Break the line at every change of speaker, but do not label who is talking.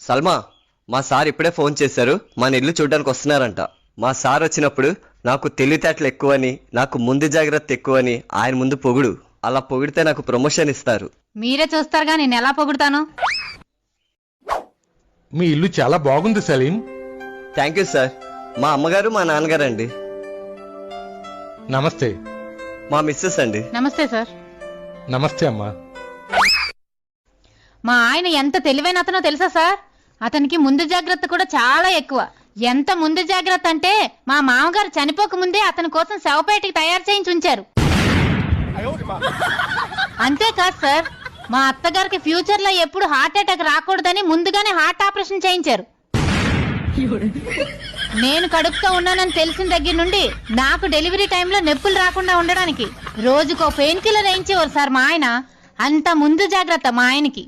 సల్మా, మా సార్ ఇప్పుడే ఫోన్ చేశారు, మన ఇల్లు చూడడానికి వస్తున్నారంట. మా సార్ వచ్చినప్పుడు నాకు తెలివితేటలు ఎక్కువని, నాకు ముందు జాగ్రత్త ఎక్కువని ఆయన ముందు పొగుడు. అలా పొగిడితే నాకు ప్రమోషన్ ఇస్తారు.
మీరే చూస్తారుగా నేను ఎలా పొగుడుతాను.
మీ ఇల్లు చాలా బాగుంది సలీం.
Thank you sir. మా అమ్మగారు మా నాన్నగారు అండి.
నమస్తే.
మా మిస్సెస్ అండి.
నమస్తే సార్.
నమస్తే అమ్మా.
మా ఆయన ఎంత తెలివైన అతనో తెలుసా సార్? అతనికి ముందు జాగ్రత్త కూడా చాలా ఎక్కువ. ఎంత ముందు జాగ్రత్త అంటే మా మామగారు చనిపోక ముందే అతని కోసం శవపేటికి తయారు చేయించి ఉంచారు. అంతేకాదు సార్, మా అత్తగారికి ఫ్యూచర్ లో ఎప్పుడు హార్ట్ అటాక్ రాకూడదని ముందుగానే హార్ట్ ఆపరేషన్ చేయించారు. నేను కడుపుతో ఉన్నానని తెలిసిన దగ్గర నుండి నాకు డెలివరీ టైంలో నొప్పులు రాకుండా ఉండడానికి రోజుకో పెయిన్ కిల్లర్ వేయించేవారు సార్ మా ఆయన. అంత ముందు జాగ్రత్త మా ఆయనకి.